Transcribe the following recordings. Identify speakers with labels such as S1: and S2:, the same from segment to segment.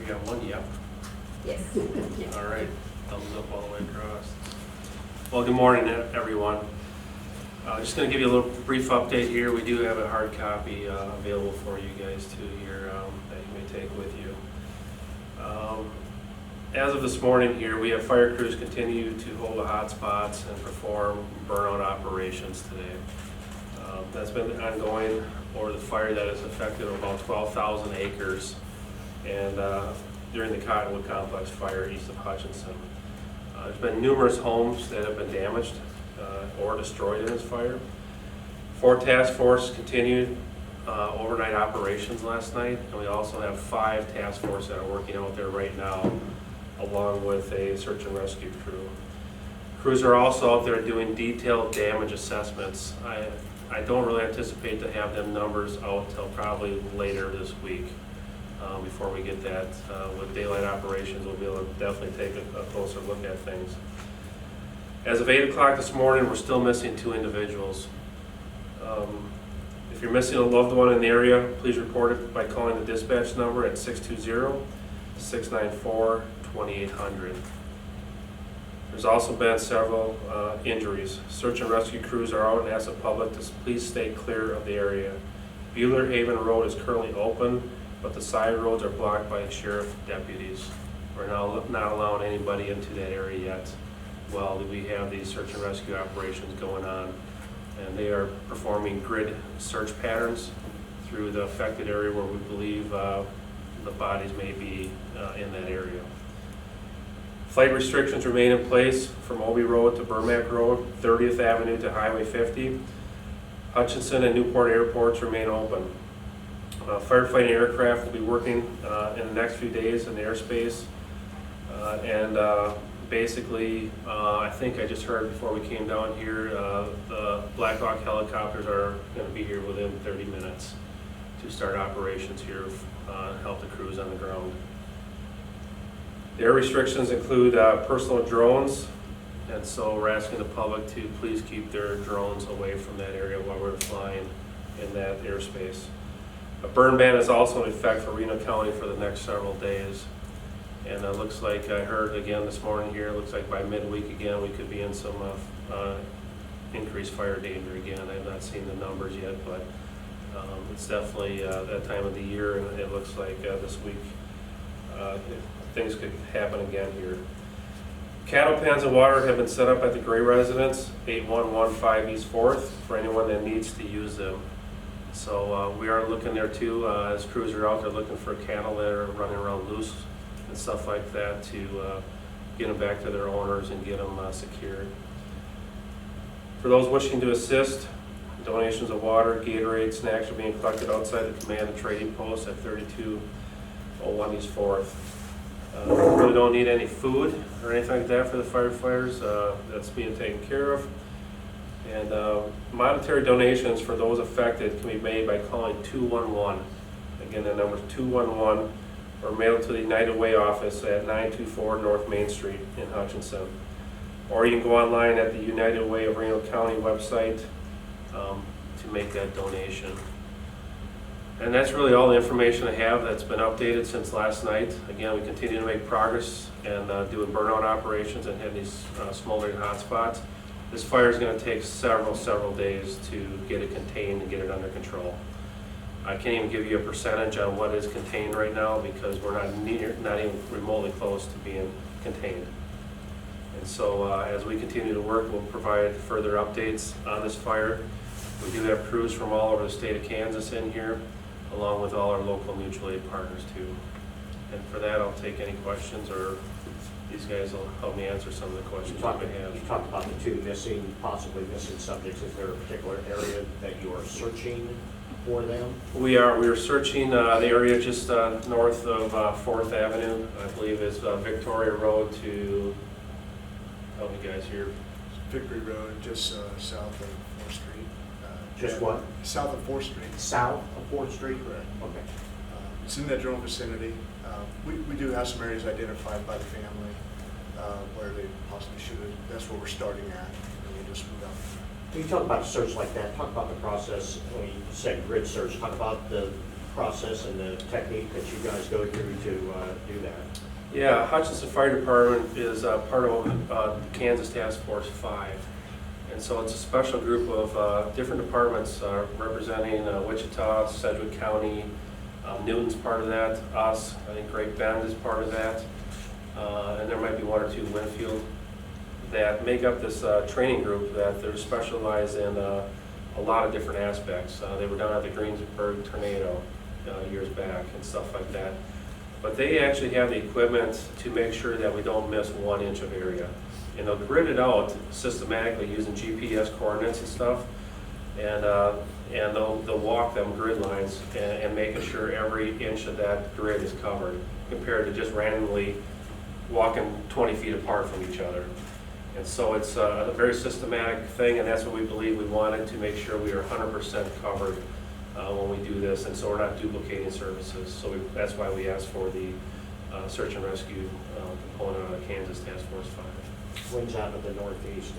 S1: We got one, yep.
S2: Yes.
S1: All right, thumbs up all the way across. Well, good morning, everyone. Just going to give you a little brief update here. We do have a hard copy available for you guys too here that you may take with you. As of this morning here, we have fire crews continue to hold the hot spots and perform burnout operations today. That's been ongoing over the fire that has affected about 12,000 acres and during the Cottonwood complex fire east of Hutchinson. There's been numerous homes that have been damaged or destroyed in this fire. 4 task force continued overnight operations last night, and we also have 5 task force that are working out there right now, along with a search and rescue crew. Crews are also out there doing detailed damage assessments. I don't really anticipate to have them numbers out till probably later this week. Before we get that, with daylight operations, we'll be able to definitely take a closer look at things. As of 8 o'clock this morning, we're still missing 2 individuals. If you're missing a loved one in the area, please report it by calling the dispatch number at 620-694-2800. There's also been several injuries. Search and rescue crews are out and ask the public to please stay clear of the area. Bueller Haven Road is currently open, but the side roads are blocked by sheriff deputies. We're now not allowing anybody into that area yet while we have these search and rescue operations going on. And they are performing grid search patterns through the affected area where we believe the bodies may be in that area. Flight restrictions remain in place from Obie Road to Burmack Road, 30th Avenue to Highway 50. Hutchinson and Newport airports remain open. Firefighting aircraft will be working in the next few days in the airspace. Basically, I think I just heard before we came down here, the Black Hawk helicopters are going to be here within 30 minutes to start operations here and help the crews on the ground. The air restrictions include personal drones, and so we're asking the public to please keep their drones away from that area while we're flying in that airspace. A burn ban is also in effect for Reno County for the next several days. And it looks like I heard again this morning here, it looks like by midweek again we could be in some increased fire danger again. I've not seen the numbers yet, but it's definitely that time of the year, and it looks like this week things could happen again here. Cattle pens and water have been set up at the Gray residence, 8115 East 4th, for anyone that needs to use them. So we are looking there too, as crews are out there looking for cattle that are running around loose and stuff like that to get them back to their owners and get them secured. For those wishing to assist, donations of water, Gatorade, snacks are being collected outside the command and trading post at 3201 East 4th. We really don't need any food or anything like that for the firefighters. That's being taken care of. And monetary donations for those affected can be made by calling 211. Again, the number is 211, or mailed to the United Way office at 924 North Main Street in Hutchinson. Or you can go online at the United Way of Reno County website to make that donation. And that's really all the information I have that's been updated since last night. Again, we continue to make progress and doing burnout operations and have these smoldering hotspots. This fire is going to take several days to get it contained and get it under control. I can't even give you a percentage on what is contained right now because we're not even remotely close to being contained. And so as we continue to work, we'll provide further updates on this fire. We do have crews from all over the state of Kansas in here, along with all our local mutual aid partners too. And for that, I'll take any questions, or these guys will help me answer some of the questions you may have.
S3: You talked about the 2 possibly missing subjects. Is there a particular area that you are searching for them?
S1: We are searching the area just north of 4th Avenue. I believe is Victoria Road to, help me guys here.
S4: Victory Road, just south of 4th Street.
S3: Just what?
S4: South of 4th Street.
S3: South of 4th Street?
S4: Correct.
S3: Okay.
S4: It's in that general vicinity. We do have some areas identified by the family where they possibly should have. That's where we're starting at, and we just moved out.
S3: When you talk about a search like that, talk about the process. When you said grid search, talk about the process and the technique that you guys go through to do that?
S1: Yeah, Hutchinson Fire Department is part of Kansas Task Force 5. And so it's a special group of different departments representing Wichita, Sedgwick County, Newton's part of that, us, I think Great Bend is part of that, and there might be one or two Winfield that make up this training group that they're specialized in a lot of different aspects. They were down at the Greensburg tornado years back and stuff like that. But they actually have the equipment to make sure that we don't miss 1 inch of area. And they'll grid it out systematically using GPS coordinates and stuff. And they'll walk them grid lines and making sure every inch of that grid is covered compared to just randomly walking 20 feet apart from each other. And so it's a very systematic thing, and that's what we believe we wanted to make sure we are 100% covered when we do this, and so we're not duplicating services. So that's why we asked for the search and rescue component of the Kansas Task Force 5.
S3: Winds out of the northeast,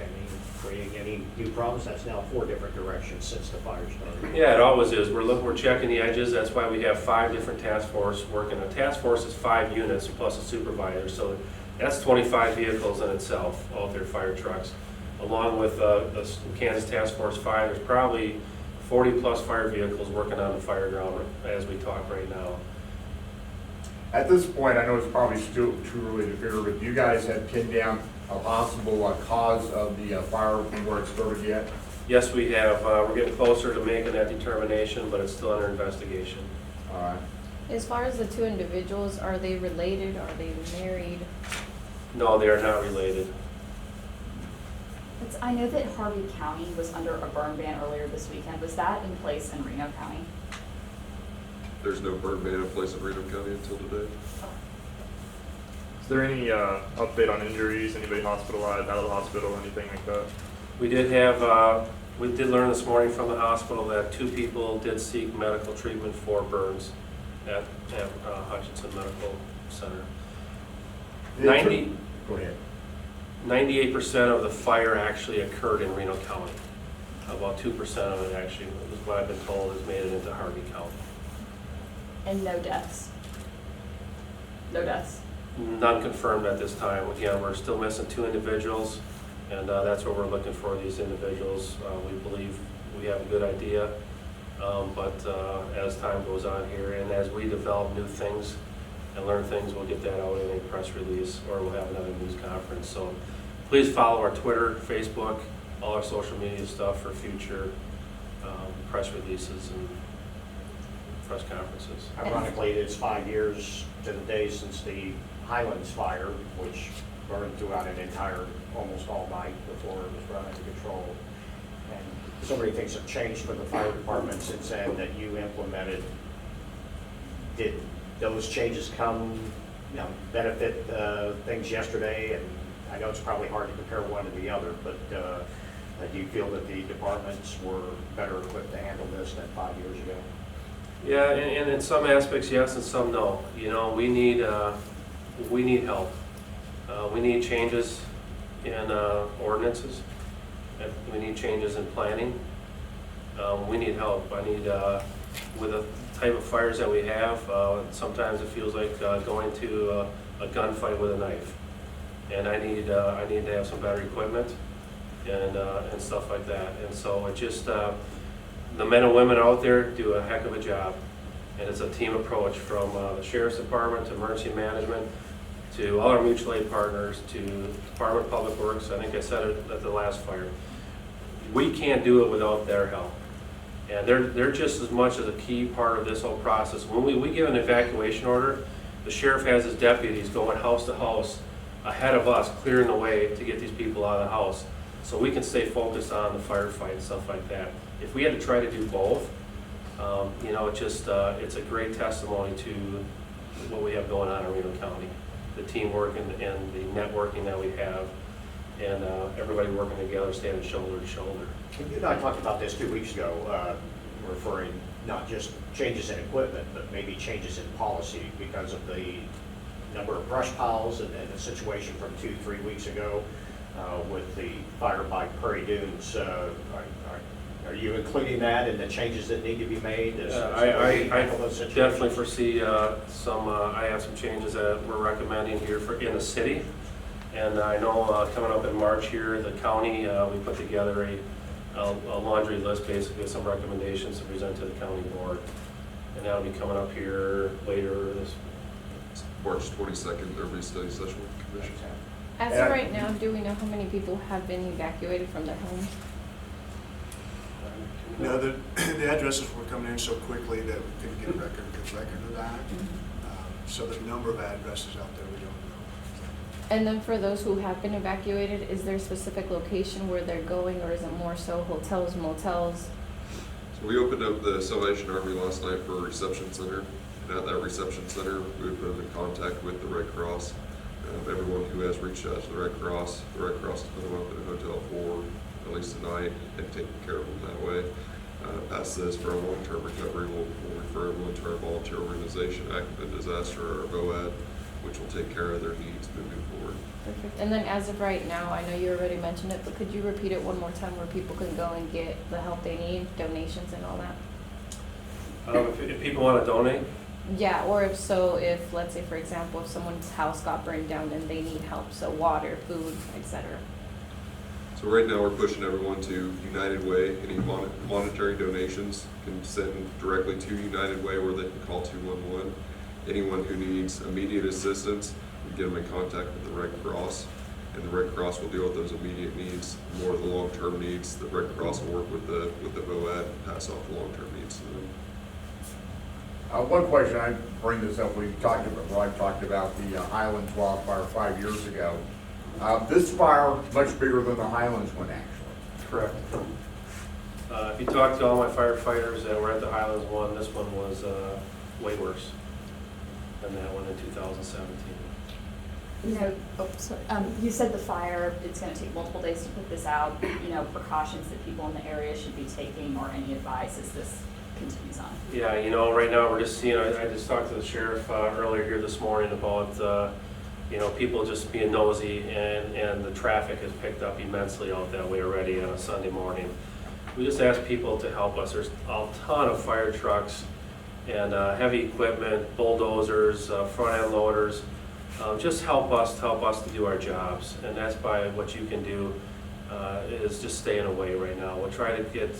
S3: creating any new problems? That's now 4 different directions since the fire started.
S1: Yeah, it always is. We're checking the edges. That's why we have 5 different task force working. A task force is 5 units plus a supervisor, so that's 25 vehicles in itself, all their fire trucks. Along with the Kansas Task Force 5, there's probably 40 plus fire vehicles working on the fire ground as we talk right now.
S2: At this point, I know it's probably still too early to figure, but you guys have pinned down a possible cause of the fire before it started yet?
S1: Yes, we have. We're getting closer to making that determination, but it's still under investigation.
S2: All right.
S5: As far as the 2 individuals, are they related? Are they married?
S1: No, they are not related.
S6: I know that Harvey County was under a burn ban earlier this weekend. Was that in place in Reno County?
S7: There's no burn ban in place in Reno County until today.
S8: Is there any update on injuries? Anybody hospitalized, out of the hospital, anything like that?
S1: We did learn this morning from the hospital that 2 people did seek medical treatment for burns at Hutchinson Medical Center. 98% of the fire actually occurred in Reno County. About 2% of it actually, is what I've been told, has made it into Harvey County.
S6: And no deaths? No deaths?
S1: None confirmed at this time. Again, we're still missing 2 individuals, and that's what we're looking for, these individuals. We believe we have a good idea, but as time goes on here and as we develop new things and learn things, we'll get that out in a press release or we'll have another news conference. So please follow our Twitter, Facebook, all our social media stuff for future press releases and press conferences.
S3: Ironically, it's 5 years to the day since the Highlands fire, which burned throughout an entire, almost all night before it was brought under control. And so many things have changed for the fire department since then that you implemented. Did those changes benefit things yesterday? And I know it's probably hard to compare one to the other, but do you feel that the departments were better equipped to handle this than 5 years ago?
S1: Yeah, and in some aspects, yes, and some no. You know, we need help. We need changes in ordinances. We need changes in planning. We need help. I need, with the type of fires that we have, sometimes it feels like going to a gunfight with a knife. And I need to have some better equipment and stuff like that. And so it just, the men and women out there do a heck of a job. And it's a team approach from the Sheriff's Department to Emergency Management to all our mutual aid partners to Department of Public Works. I think I said it at the last fire. We can't do it without their help. And they're just as much as a key part of this whole process. When we give an evacuation order, the sheriff has his deputies going house to house ahead of us, clearing the way to get these people out of the house so we can stay focused on the firefight and stuff like that. If we had to try to do both, it's a great testimony to what we have going on in Reno County, the teamwork and the networking that we have, and everybody working together, standing shoulder to shoulder.
S3: You and I talked about this 2 weeks ago, referring not just changes in equipment, but maybe changes in policy because of the number of brush piles and the situation from 2-3 weeks ago with the fire by Prairie Dunes. Are you including that in the changes that need to be made? as
S1: I
S3: we handle those situations?
S1: definitely foresee I have some changes that we're recommending here in the city. And I know coming up in March here, the county, we put together a laundry list, basically with some recommendations to present to the county board. And that'll be coming up here later this.
S7: March 22nd, there'll be a study session with the commission.
S5: As
S2: Yeah.
S5: of right now, do we know how many people have been evacuated from their homes?
S4: No, the addresses were coming in so quickly that we couldn't get a good record of that. So the number of addresses out there, we don't know.
S5: And then for those who have been evacuated, is there a specific location where they're going, or is it more so hotels, motels?
S7: So we opened up the Salvation Army last night for a reception center. And at that reception center, we would put them in contact with the Red Cross. Everyone who has reached out to the Red Cross has put them up in a hotel for at least a night and taken care of them that way. Past this, for a long-term recovery, we'll refer everyone to our volunteer organization, Active in Disaster, or VOAD, which will take care of their needs moving forward.
S5: Perfect. And then as of right now, I know you already mentioned it, but could you repeat it one more time where people can go and get the help they need, donations and all that?
S1: If people want to donate,
S5: Yeah, or if, let's say, for example, if someone's house got burned down and they need help, so water, food, etc.
S7: So right now, we're pushing everyone to United Way. Any monetary donations can send directly to United Way, where they can call 211. Anyone who needs immediate assistance, we get them in contact with the Red Cross, and the Red Cross will deal with those immediate needs. More of the long-term needs, the Red Cross will work with the VOAD and pass off the long-term needs to them.
S2: One question, I bring this up, I talked about the Highlands wildfire 5 years ago. This fire, much bigger than the Highlands one, actually.
S1: correct. If you talk to all my firefighters that were at the Highlands one, this one was way worse than that one in 2017.
S6: You know, you said the fire, it's gonna take multiple days to put this out, you know, precautions that people in the area should be taking, or any advice as this continues on?
S1: Yeah, you know, right now we're just seeing, I just talked to the sheriff earlier here this morning about, you know, people just being nosy, and the traffic has picked up immensely out that way already on a Sunday morning. We just ask people to help us. There's a ton of fire trucks and heavy equipment, bulldozers, front end loaders. Just help us to do our jobs, and that's by what you can do is just staying away right now. We'll try to get,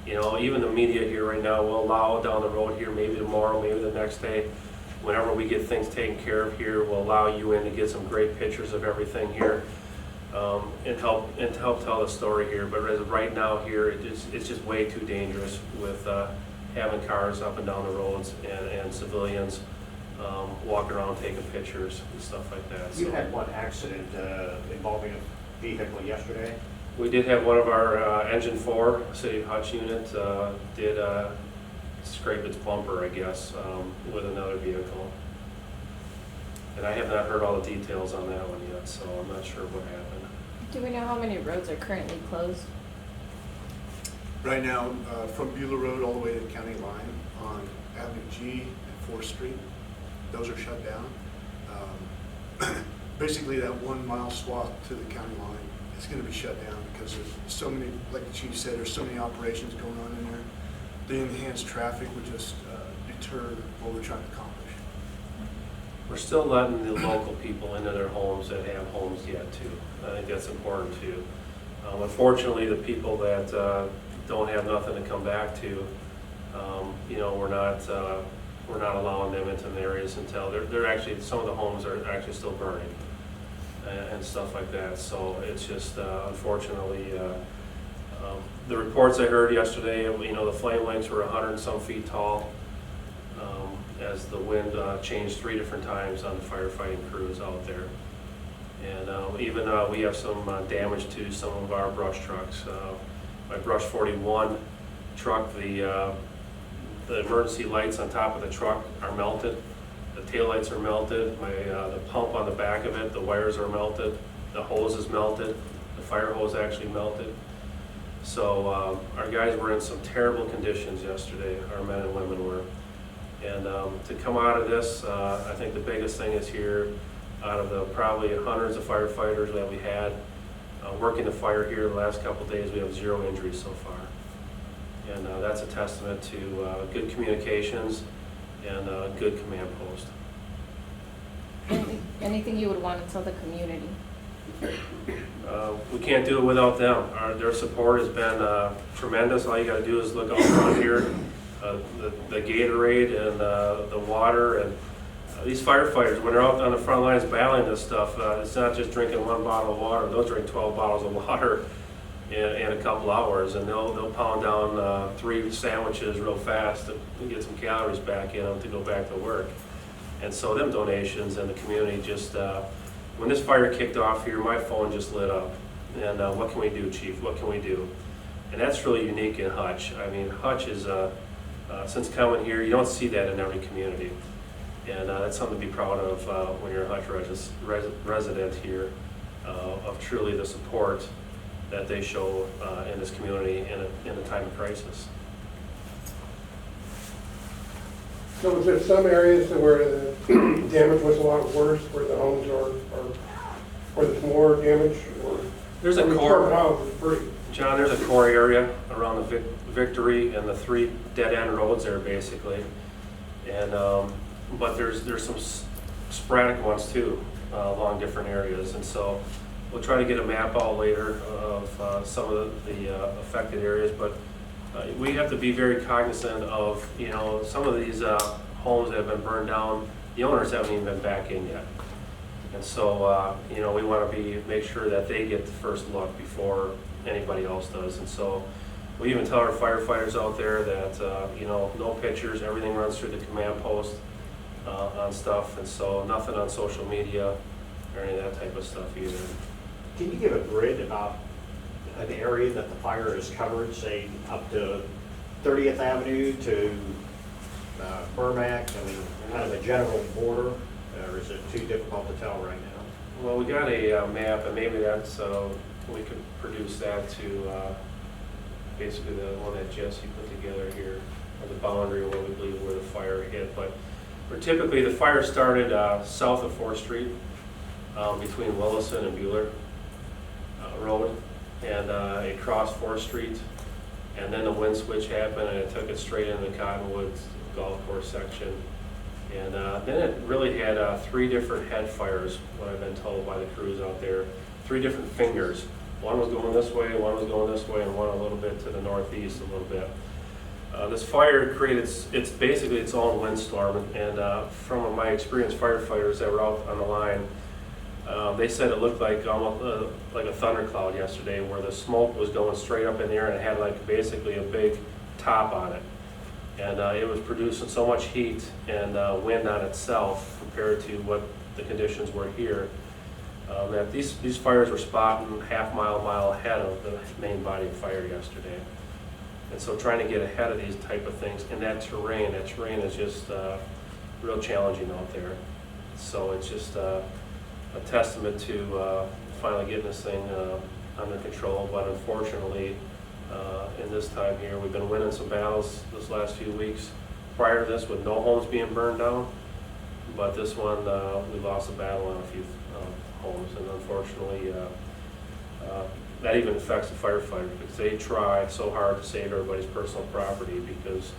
S1: you know, even the media here right now, we'll allow down the road here, maybe tomorrow, maybe the next day, whenever we get things taken care of here, we'll allow you in to get some great pictures of everything here, and help tell the story here. But as of right now here, it's just way too dangerous with having cars up and down the roads and civilians walking around taking pictures and stuff like that.
S3: You
S1: So
S3: had one accident involving a vehicle yesterday.
S1: we did have one of our engine 4 City of Hutch unit did scrape its bumper, I guess, with another vehicle. And I have not heard all the details on that one yet, so I'm not sure what happened.
S5: Do we know how many roads are currently closed?
S4: Right now, from Beulah Road all the way to the county line on Avenue G and 4th Street, those are shut down. Basically, that 1 mile swath to the county line is going to be shut down because there's so many, like the chief said, there's so many operations going on in there. The enhanced traffic would just deter what we're trying to accomplish.
S1: We're still letting the local people into their homes that have homes yet too. I think that's important too. Unfortunately, the people that don't have nothing to come back to, you know, we're not allowing them into the areas until they're actually, some of the homes are actually still burning and stuff like that. So it's just unfortunately, the reports I heard yesterday, you know, the flame lengths were 100 and some feet tall, as the wind changed 3 different times on the firefighting crews out there. And even we have some damage to some of our brush trucks. My brush 41 truck, the emergency lights on top of the truck are melted. The taillights are melted. The pump on the back of it, the wires are melted. The hose is melted. The fire hose actually melted. So our guys were in some terrible conditions yesterday, our men and women were. And to come out of this, I think the biggest thing is here, out of the probably hundreds of firefighters that we had working the fire here the last couple of days, we have 0 injuries so far. And that's a testament to good communications and good command post.
S5: Anything you would want to tell the community?
S1: We can't do it without them. Their support has been tremendous. All you got to do is look out front here, the Gatorade and the water, and these firefighters, when they're out on the front lines battling this stuff, it's not just drinking one bottle of water. They'll drink 12 bottles of water in a couple hours, and they'll pound down 3 sandwiches real fast to get some calories back in them to go back to work. And so them donations and the community just, when this fire kicked off here, my phone just lit up. And what can we do, Chief? What can we do? And that's really unique in Hutch. I mean, Hutch is, since coming here, you don't see that in every community. And that's something to be proud of when you're a Hutch resident here, of truly the support that they show in this community in a time of crisis.
S9: So is there some areas where the damage was a lot worse, where the homes are where there's more damage? Or
S1: There's a
S9: I mean,
S1: core,
S9: Fort Miles is pretty.
S1: John, there's a core area around the Victory and the 3 dead-end roads there, basically. And but there's some sporadic ones too along different areas, and so we'll try to get a map out later of some of the affected areas. But we have to be very cognizant of, you know, some of these homes that have been burned down. The owners haven't even been back in yet, and so you know, we want to make sure that they get the first look before anybody else does. And so we even tell our firefighters out there that you know, no pictures, everything runs through the command post on stuff, and so nothing on social media or any of that type of stuff either.
S3: Can you give a grid about an area that the fire is covered, say up to 30th Avenue to Burmack? I mean, kind of a general border, or is it too difficult to tell right now?
S1: Well, we got a map, and maybe that's, we could produce that to basically the one that Jesse put together here, or the boundary of what we believe where the fire hit. But typically the fire started south of 4th Street between Willison and Bueller Road, and it crossed 4th Street, and then the wind switch happened and it took it straight into the Cottonwood golf course section. And then it really had 3 different head fires, what I've been told by the crews out there. 3 different fingers. One was going this way, one was going this way, and one a little bit to the northeast a little bit. This fire created, it's basically its own windstorm, and from my experienced firefighters that were out on the line, they said it looked like almost like a thundercloud yesterday, where the smoke was going straight up in the air and it had like basically a big top on it. And it was producing so much heat and wind on itself compared to what the conditions were here, that these fires were spotting mile ahead of the main body of fire yesterday. And so trying to get ahead of these type of things in that terrain is just real challenging out there. So it's just a testament to finally getting this thing under control. But unfortunately, in this time here, we've been winning some battles this last few weeks prior to this with no homes being burned down. But this one, we lost a battle on a few homes, and unfortunately, that even affects the firefighters because they try so hard to save everybody's personal property. Because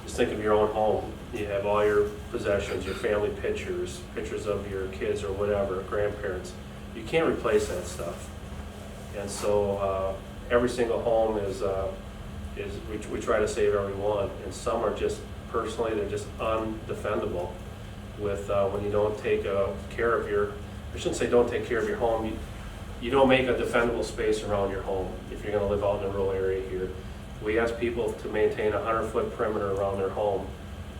S1: just think of your own home. You have all your possessions, your family pictures of your kids or whatever, grandparents. You can't replace that stuff. And so every single home is we try to save every one. And some are just, personally, they're just undefendable with when you don't take care of your, I shouldn't say don't take care of your home, you don't make a defendable space around your home if you're going to live out in a rural area here. We ask people to maintain a 100-foot perimeter around their home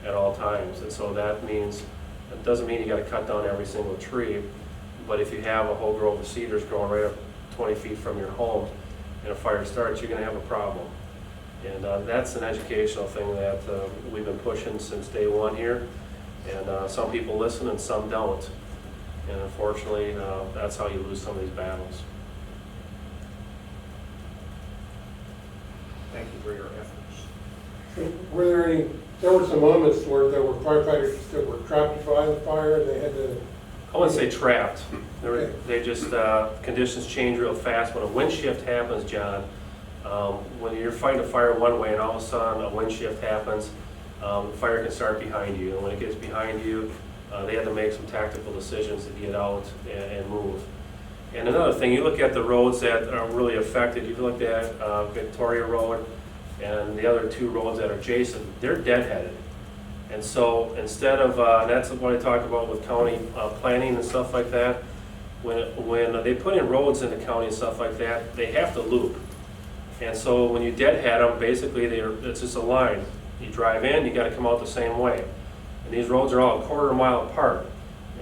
S1: at all times, and so that means, it doesn't mean you got to cut down every single tree, but if you have a whole grove of cedars growing right up 20 feet from your home and a fire starts, you're going to have a problem. And that's an educational thing that we've been pushing since day one here, and some people listen and some don't. And unfortunately, that's how you lose some of these battles.
S3: Thank you for your efforts.
S9: Were there were some moments where there were firefighters that were trapped by the fire and they had to...
S1: I wouldn't say trapped. They just, conditions change real fast. When a wind shift happens, John, When you're fighting a fire one way and all of a sudden a wind shift happens, the fire can start behind you. And when it gets behind you, they have to make some tactical decisions to get out and move. And another thing, you look at the roads that are really affected. You look at Victoria Road and the other two roads that are adjacent, they're deadheaded. And so instead of, and that's what I talk about with county planning and stuff like that, when they put in roads in the county and stuff like that, they have to loop. And so when you deadhead them, basically it's just a line. You drive in, you gotta come out the same way. And these roads are all a quarter mile apart.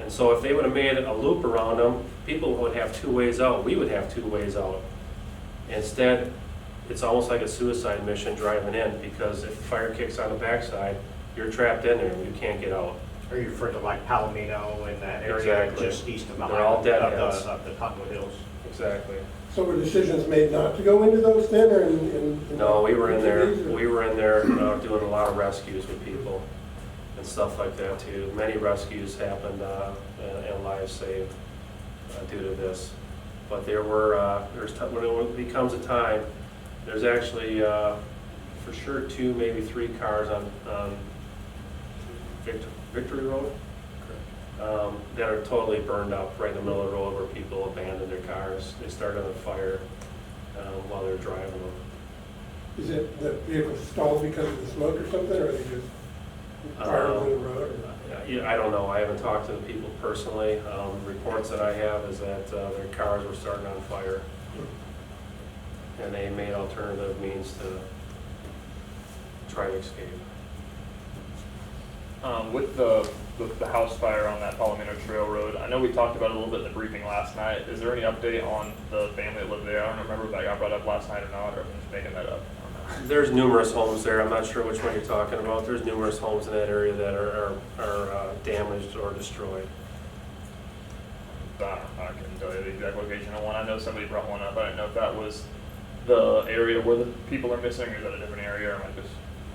S1: And so if they would have made a loop around them, people would have two ways out. We would have two ways out. Instead, it's almost like a suicide mission driving in, because if fire kicks on the backside, you're trapped in there and you can't get out.
S3: Are you referring to like Palomino and that area
S1: Exactly.
S3: just east of the
S1: They're all
S3: Highland,
S1: deadheads.
S3: of the Cottonwood Hills?
S1: Exactly.
S9: So were decisions made not to go into those then, or in?
S1: No, we were in there,
S9: cities, or-
S1: we were in there doing a lot of rescues with people and stuff like that too. Many rescues happened and lives saved due to this. But there were, when it becomes a time, there's actually for sure 2, maybe 3 cars on Victory Road that are totally burned up right in the middle of the road where people abandoned their cars. They started on fire while they were driving them.
S9: Is it the vehicle stalled because of the smoke or something, or are they just fired in the road?
S1: Yeah, I don't know. I haven't talked to the people personally. Reports that I have is that their cars were starting on fire, and they made alternative means to try to escape.
S8: With the house fire on that Palomino Trail Road, I know we talked about it a little bit in the briefing last night. Is there any update on the family that lived there? I don't remember if that got brought up last night or not, or if I'm just making that up. I don't know.
S1: There's numerous homes there. I'm not sure which one you're talking about. There's numerous homes in that area that are damaged or destroyed.
S8: I couldn't tell you the exact location of one. I know somebody brought one up. I didn't know if that was the area where the people are missing, or is that a different area, or am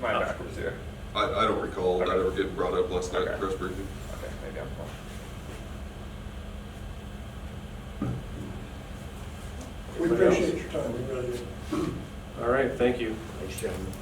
S8: I backwards here?
S7: I don't recall that
S8: Okay.
S7: ever getting brought up last night in
S8: Okay.
S7: press briefing.
S8: Okay, maybe I'm wrong.
S9: We appreciate your time, we really do.
S1: All right, thank you.
S3: Thanks, gentlemen.